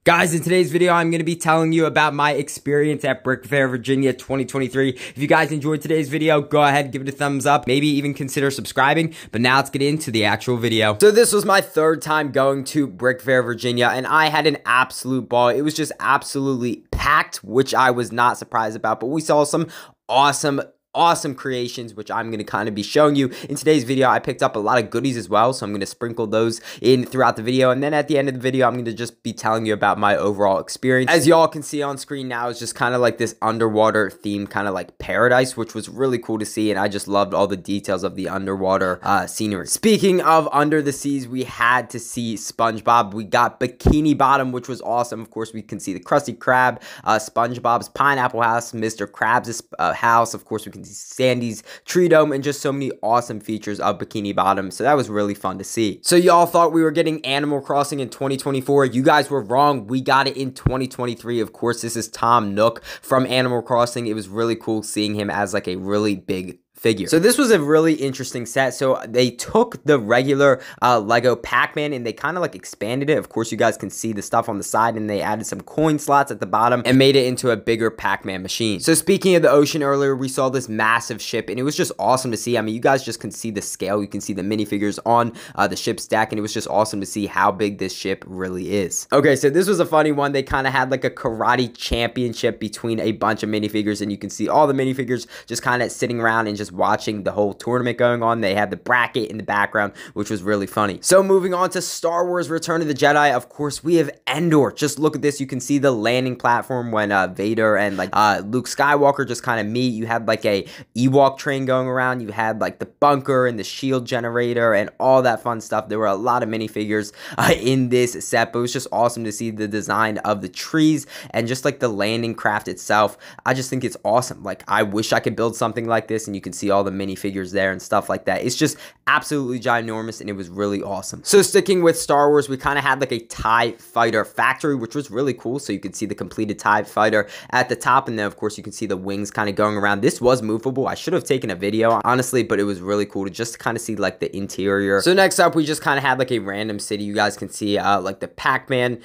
Guys, in today's video, I'm going to be telling you about my experience at BrickFair Virginia 2023. If you guys enjoyed today's video, go ahead, give it a thumbs up, maybe even consider subscribing. But now let's get into the actual video. So this was my third time going to BrickFair Virginia, and I had an absolute ball. It was just absolutely packed, which I was not surprised about, but we saw some awesome creations, which I'm going to kind of be showing you. In today's video, I picked up a lot of goodies as well, so I'm going to sprinkle those in throughout the video, and then at the end of the video, I'm going to just be telling you about my overall experience. As y'all can see on screen now, it's just kind of like this underwater theme, kind of like paradise, which was really cool to see, and I just loved all the details of the underwater scenery. Speaking of under the seas, we had to see SpongeBob. We got Bikini Bottom, which was awesome. Of course, we can see the Krusty Krab, SpongeBob's Pineapple House, Mr. Krabs' house. Of course, we can Sandy's Tree Dome, and just so many awesome features of Bikini Bottom. So that was really fun to see. So y'all thought we were getting Animal Crossing in 2024. You guys were wrong. We got it in 2023. Of course, this is Tom Nook from Animal Crossing. It was really cool seeing him as like a really big figure. So this was a really interesting set. So they took the regular Lego Pac-Man and they kind of like expanded it. Of course, you guys can see the stuff on the side, and they added some coin slots at the bottom and made it into a bigger Pac-Man machine. So speaking of the ocean, earlier we saw this massive ship, and it was just awesome to see. I mean, you guys just can see the scale. You can see the minifigures on the ship's deck, and it was just awesome to see how big this ship really is. Okay, so this was a funny one. They kind of had like a karate championship between a bunch of minifigures, and you can see all the minifigures just kind of sitting around and just watching the whole tournament going on. They had the bracket in the background, which was really funny. So moving on to Star Wars Return of the Jedi, of course, we have Endor. Just look at this. You can see the landing platform when Vader and like Luke Skywalker just kind of meet. You had like a Ewok train going around. You had like the bunker and the shield generator and all that fun stuff. There were a lot of minifigures in this set, but it was just awesome to see the design of the trees and just like the landing craft itself. I just think it's awesome. Like, I wish I could build something like this, and you can see all the minifigures there and stuff like that. It's just absolutely ginormous, and it was really awesome. So sticking with Star Wars, we kind of had like a TIE Fighter factory, which was really cool. So you could see the completed TIE Fighter at the top, and then of course you can see the wings kind of going around. This was movable. I should have taken a video, honestly, but it was really cool to just kind of see like the interior. So next up, we just kind of had like a random city. You guys can see like the Pac-Man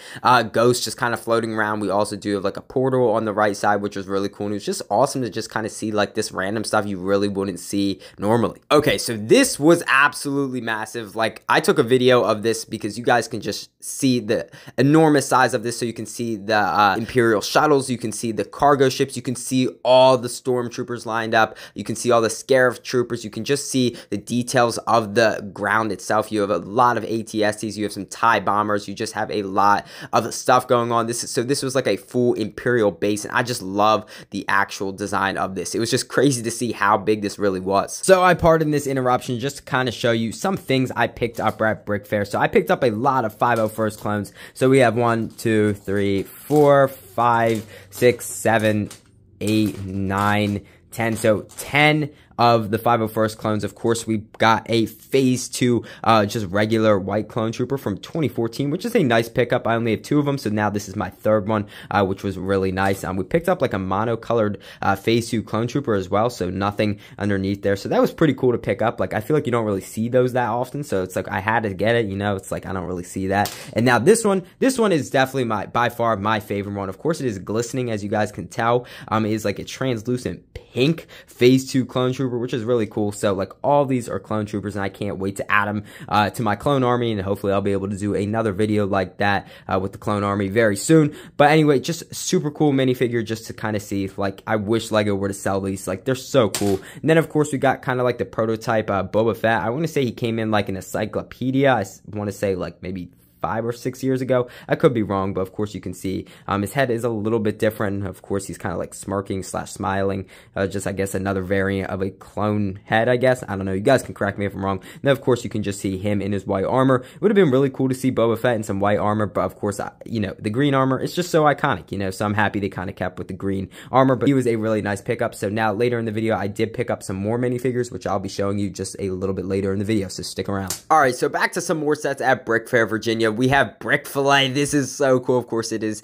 ghost just kind of floating around. We also do have like a portal on the right side, which was really cool. And it was just awesome to just kind of see like this random stuff you really wouldn't see normally. Okay, so this was absolutely massive. Like, I took a video of this because you guys can just see the enormous size of this. So you can see the Imperial shuttles, you can see the cargo ships, you can see all the stormtroopers lined up, you can see all the Scarif troopers, you can just see the details of the ground itself. You have a lot of AT-STs, you have some TIE bombers, you just have a lot of stuff going on. This was like a full Imperial base, and I just love the actual design of this. It was just crazy to see how big this really was. So I pardon this interruption just to kind of show you some things I picked up at BrickFair. So I picked up a lot of 501st clones. So we have 1, 2, 3, 4, 5, 6, 7, 8, 9, 10. So 10 of the 501st clones. Of course, we got a phase 2 just regular white clone trooper from 2014, which is a nice pickup. I only have 2 of them, so now this is my third one, which was really nice. We picked up like a monocolored phase 2 clone trooper as well, so nothing underneath there. So that was pretty cool to pick up. Like, I feel like you don't really see those that often, so it's like I had to get it, you know. It's like I don't really see that. And now this one is definitely by far my favorite one. Of course, it is glistening, as you guys can tell. It is like a translucent pink phase 2 clone trooper, which is really cool. So like, all these are clone troopers, and I can't wait to add them to my clone army, and hopefully I'll be able to do another video like that with the clone army very soon. But anyway, just super cool minifigure just to kind of see. Like, I wish Lego were to sell these. Like, they're so cool. And then of course we got kind of like the prototype Boba Fett. I want to say he came in like an encyclopedia. I want to say like maybe 5 or 6 years ago. I could be wrong, but of course you can see his head is a little bit different. Of course, he's kind of like smirking / smiling. Just, I guess, another variant of a clone head, I guess. I don't know. You guys can correct me if I'm wrong. And then, of course, you can just see him in his white armor. It would have been really cool to see Boba Fett in some white armor, but of course, you know, the green armor, it's just so iconic, you know, so I'm happy they kind of kept with the green armor, but he was a really nice pickup. So now, later in the video, I did pick up some more minifigures, which I'll be showing you just a little bit later in the video, so stick around. Alright, so back to some more sets at BrickFair Virginia. So we have Brick-fil-A. This is so cool. Of course, it is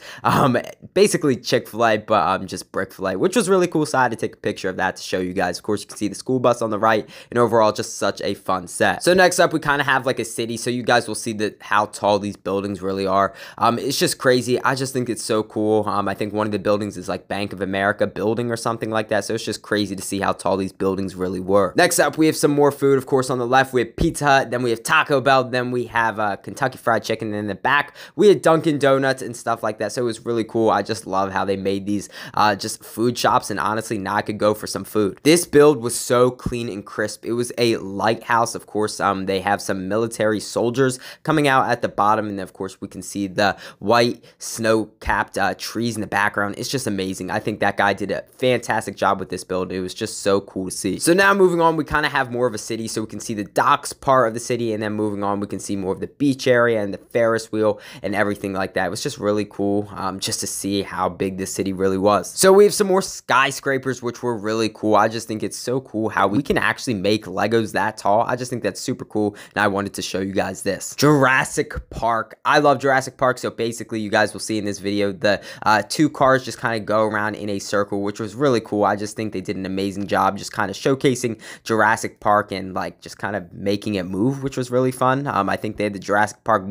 basically Chick-fil-A, but just Brick-fil-A, which was really cool. So I had to take a picture of that to show you guys. Of course, you can see the school bus on the right, and overall, just such a fun set. So next up, we kind of have like a city. So you guys will see how tall these buildings really are. It's just crazy. I just think it's so cool. I think one of the buildings is like Bank of America building or something like that. So it's just crazy to see how tall these buildings really were. Next up, we have some more food. Of course, on the left, we have Pizza Hut. Then we have Taco Bell. Then we have Kentucky Fried Chicken. And in the back, we had Dunkin' Donuts and stuff like that. So it was really cool. I just love how they made these just food shops. And honestly, now I could go for some food. This build was so clean and crisp. It was a lighthouse. Of course, they have some military soldiers coming out at the bottom. And of course, we can see the white snow-capped trees in the background. It's just amazing. I think that guy did a fantastic job with this build. It was just so cool to see. So now moving on, we kind of have more of a city. So we can see the docks part of the city. And then moving on, we can see more of the beach area and the Ferris wheel and everything like that. It was just really cool just to see how big this city really was. So we have some more skyscrapers, which were really cool. I just think it's so cool how we can actually make Legos that tall. I just think that's super cool, and I wanted to show you guys this. Jurassic Park. I love Jurassic Park, so basically you guys will see in this video the two cars just kind of go around in a circle, which was really cool. I just think they did an amazing job just kind of showcasing Jurassic Park and like just kind of making it move, which was really fun. I think they had the Jurassic Park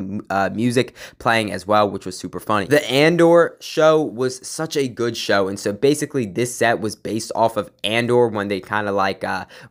music playing as well, which was super funny. The Andor show was such a good show, and so basically this set was based off of Andor when they kind of like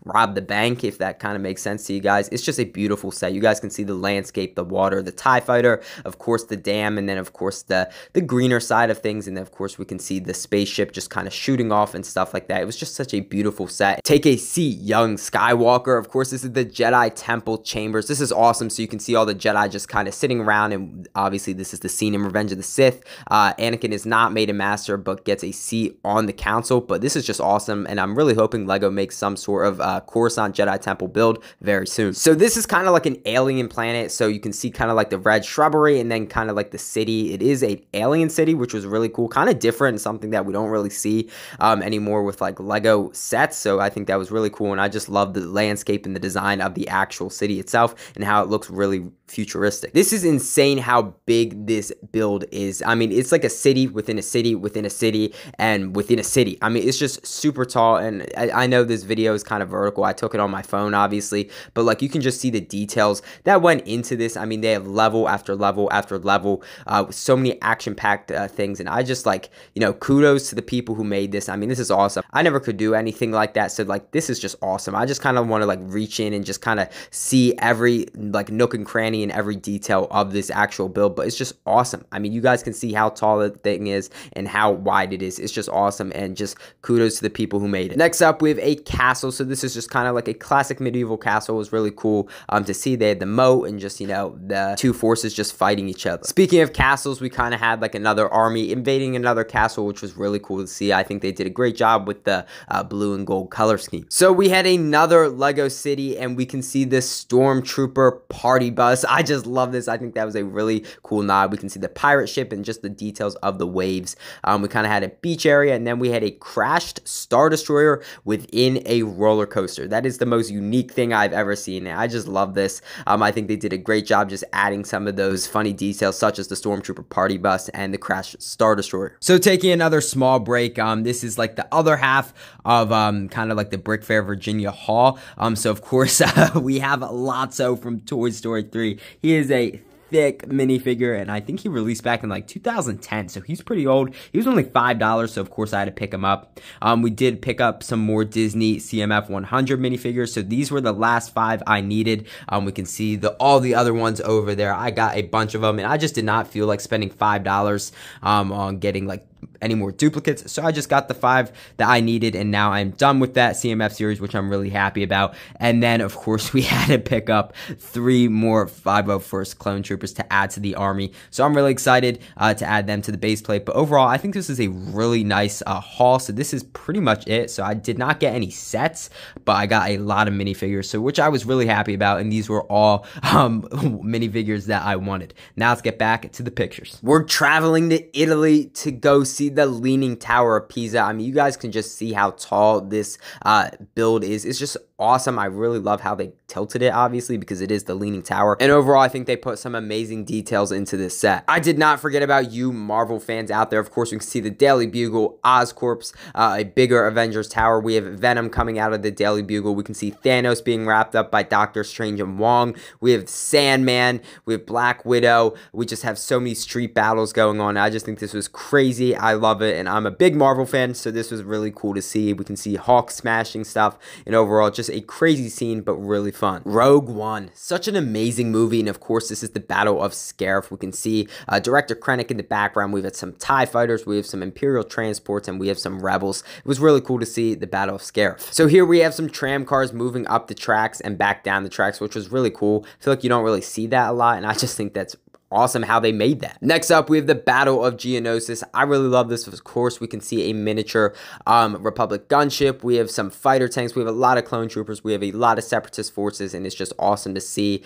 robbed the bank, if that kind of makes sense to you guys. It's just a beautiful set. You guys can see the landscape, the water, the TIE fighter, of course the dam, and then of course the greener side of things, and then of course we can see the spaceship just kind of shooting off and stuff like that. It was just such a beautiful set. Take a seat, young Skywalker. Of course, this is the Jedi Temple Chambers. This is awesome. So you can see all the Jedi just kind of sitting around, and obviously this is the scene in Revenge of the Sith. Anakin is not made a master, but gets a seat on the council. But this is just awesome, and I'm really hoping LEGO makes some sort of Coruscant Jedi Temple build very soon. So this is kind of like an alien planet. So you can see kind of like the red shrubbery, and then kind of like the city. It is a alien city, which was really cool, kind of different, and something that we don't really see anymore with like LEGO sets. So I think that was really cool, and I just love the landscape and the design of the actual city itself and how it looks really futuristic. This is insane how big this build is. I mean, it's like a city within a city within a city and within a city. I mean, it's just super tall, and I know this video is kind of vertical. I took it on my phone, obviously, but like you can just see the details that went into this. I mean, they have level after level after level with so many action-packed things, and I just like, you know, kudos to the people who made this. I mean, this is awesome. I never could do anything like that, so like this is just awesome. I just kind of want to like reach in and just kind of see every like nook and cranny and every detail of this actual build, but it's just awesome. I mean, you guys can see how tall the thing is and how wide it is. It's just awesome, and just kudos to the people who made it. Next up, we have a castle. So this is just kind of like a classic medieval castle. It was really cool to see. They had the moat and just, you know, the two forces just fighting each other. Speaking of castles, we kind of had like another army invading another castle, which was really cool to see. I think they did a great job with the blue and gold color scheme. So we had another LEGO city, and we can see this stormtrooper party bus. I just love this. I think that was a really cool nod. We can see the pirate ship and just the details of the waves. We kind of had a beach area, and then we had a crashed Star Destroyer within a roller coaster. That is the most unique thing I've ever seen. I just love this. I think they did a great job just adding some of those funny details, such as the stormtrooper party bus and the crashed Star Destroyer. So taking another small break, this is like the other half of kind of like the BrickFair Virginia haul. So of course we have Lotso from Toy Story 3. He is a thick minifigure, and I think he released back in like 2010, so he's pretty old. He was only $5, so of course I had to pick him up. We did pick up some more Disney CMF 100 minifigures, so these were the last 5 I needed. We can see all the other ones over there. I got a bunch of them, and I just did not feel like spending $5 on getting like any more duplicates, so I just got the 5 that I needed, and now I'm done with that CMF series, which I'm really happy about. And then of course we had to pick up 3 more 501st Clone Troopers to add to the army, so I'm really excited to add them to the base plate. But overall, I think this is a really nice haul. So this is pretty much it. So I did not get any sets, but I got a lot of minifigures, so which I was really happy about, and these were all minifigures that I wanted. Now let's get back to the pictures. We're traveling to Italy to go see the Leaning Tower of Pisa. I mean, you guys can just see how tall this build is. It's just awesome. I really love how they tilted it, obviously, because it is the Leaning Tower. And overall, I think they put some amazing details into this set. I did not forget about you Marvel fans out there. Of course, we can see the Daily Bugle, Oscorp's, a bigger Avengers Tower. We have Venom coming out of the Daily Bugle. We can see Thanos being wrapped up by Doctor Strange and Wong. We have Sandman. We have Black Widow. We just have so many street battles going on. I just think this was crazy. I love it, and I'm a big Marvel fan, so this was really cool to see. We can see Hulk smashing stuff, and overall, just a crazy scene, but really fun. Rogue One, such an amazing movie, and of course, this is the Battle of Scarif. We can see Director Krennic in the background. We've had some TIE fighters, we have some Imperial transports, and we have some rebels. It was really cool to see the Battle of Scarif. So here we have some tram cars moving up the tracks and back down the tracks, which was really cool. I feel like you don't really see that a lot, and I just think that's awesome how they made that. Next up, we have the Battle of Geonosis. I really love this. Of course, we can see a miniature Republic gunship. We have some fighter tanks. We have a lot of clone troopers. We have a lot of separatist forces, and it's just awesome to see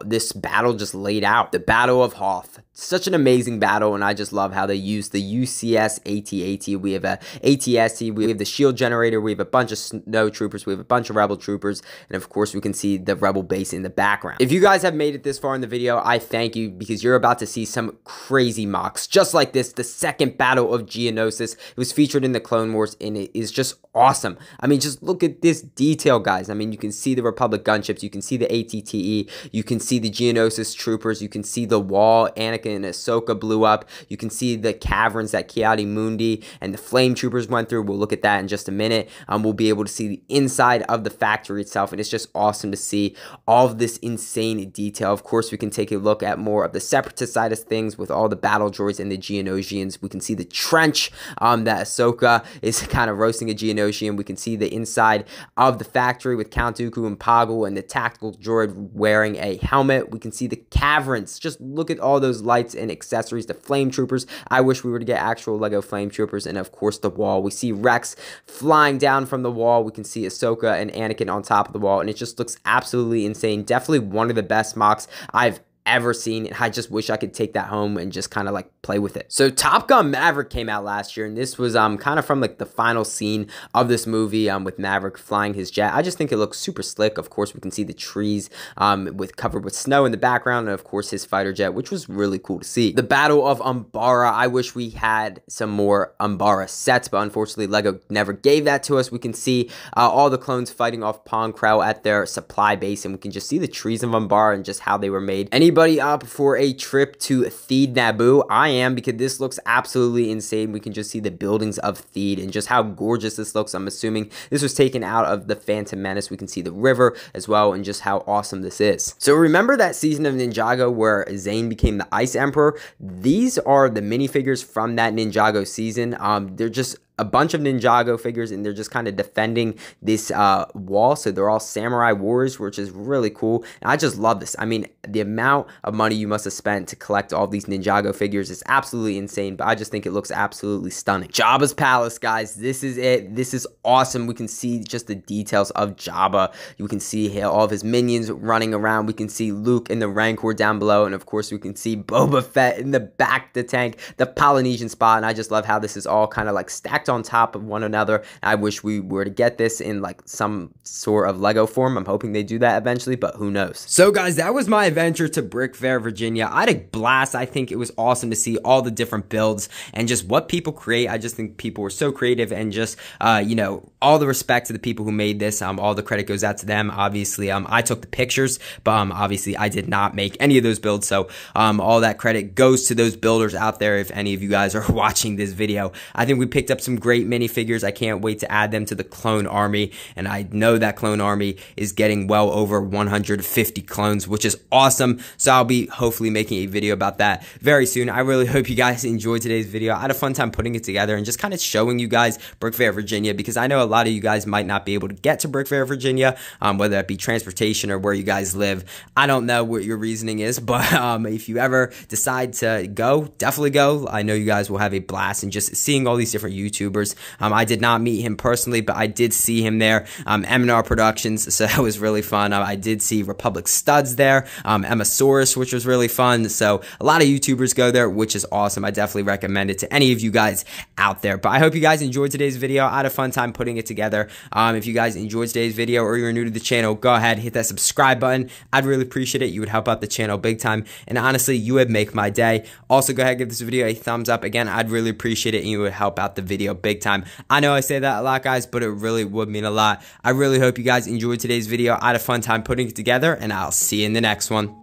this battle just laid out. The Battle of Hoth. Such an amazing battle, and I just love how they use the UCS AT-AT. We have a AT-ST. We have the shield generator. We have a bunch of snow troopers. We have a bunch of rebel troopers, and of course, we can see the rebel base in the background. If you guys have made it this far in the video, I thank you, because you're about to see some crazy mocks just like this. The second Battle of Geonosis. It was featured in the Clone Wars, and it is just awesome. I mean, just look at this detail, guys. I mean, you can see the Republic gunships, you can see the ATTE, you can see the Geonosis troopers, you can see the wall Anakin and Ahsoka blew up, you can see the caverns that Ki-Adi-Mundi and the flame troopers went through. We'll look at that in just a minute. We'll be able to see the inside of the factory itself, and it's just awesome to see all of this insane detail. Of course, we can take a look at more of the separatist side of things with all the battle droids and the Geonosians. We can see the trench that Ahsoka is kind of roasting a Geonosian. We can see the inside of the factory with Count Dooku and Poggle and the tactical droid wearing a helmet. We can see the caverns. Just look at all those lights and accessories. The flame troopers. I wish we were to get actual Lego flame troopers. And of course, the wall. We see Rex flying down from the wall. We can see Ahsoka and Anakin on top of the wall, and it just looks absolutely insane. Definitely one of the best mocks I've ever seen, and I just wish I could take that home and just kind of like play with it. So Top Gun Maverick came out last year, and this was kind of from like the final scene of this movie with Maverick flying his jet. I just think it looks super slick. Of course, we can see the trees covered with snow in the background, and of course his fighter jet, which was really cool to see. The Battle of Umbara. I wish we had some more Umbara sets, but unfortunately Lego never gave that to us. We can see all the clones fighting off Pong Krell at their supply base, and we can just see the trees of Umbara and just how they were made. Anybody up for a trip to Theed Naboo? I am, because this looks absolutely insane. We can just see the buildings of Theed and just how gorgeous this looks. I'm assuming this was taken out of the Phantom Menace. We can see the river as well, and just how awesome this is. So remember that season of Ninjago where Zane became the Ice Emperor? These are the minifigures from that Ninjago season. They're just a bunch of Ninjago figures, and they're just kind of defending this wall. So they're all samurai warriors, which is really cool. And I just love this. I mean, the amount of money you must have spent to collect all these Ninjago figures is absolutely insane, but I just think it looks absolutely stunning. Jabba's palace, guys. This is it. This is awesome. We can see just the details of Jabba. You can see all of his minions running around. We can see Luke and the Rancor down below, and of course we can see Boba Fett in the back of the tank, the Polynesian spot, and I just love how this is all kind of like stacked on top of one another. I wish we were to get this in like some sort of Lego form. I'm hoping they do that eventually, but who knows. So guys, that was my adventure to BrickFair Virginia. I had a blast. I think it was awesome to see all the different builds and just what people create. I just think people were so creative, and just you know, all the respect to the people who made this. All the credit goes out to them. Obviously, I took the pictures, but obviously I did not make any of those builds. So all that credit goes to those builders out there. If any of you guys are watching this video, I think we picked up some great minifigures. I can't wait to add them to the clone army, and I know that clone army is getting well over 150 clones, which is awesome. So I'll be hopefully making a video about that very soon. I really hope you guys enjoyed today's video. I had a fun time putting it together and just kind of showing you guys BrickFair Virginia, because I know a lot of you guys might not be able to get to BrickFair Virginia, whether that be transportation or where you guys live. I don't know what your reasoning is, but if you ever decide to go, definitely go. I know you guys will have a blast, and just seeing all these different YouTubers YouTubers. I did not meet him personally, but I did see him there. M&R Productions, so that was really fun. I did see Republic Studs there, Emmasaurus, which was really fun. So a lot of YouTubers go there, which is awesome. I definitely recommend it to any of you guys out there. But I hope you guys enjoyed today's video. I had a fun time putting it together. If you guys enjoyed today's video or you're new to the channel, go ahead, hit that subscribe button. I'd really appreciate it. You would help out the channel big time. And honestly, you would make my day. Also, go ahead, give this video a thumbs up. Again, I'd really appreciate it and you would help out the video big time. I know I say that a lot, guys, but it really would mean a lot. I really hope you guys enjoyed today's video. I had a fun time putting it together, and I'll see you in the next one.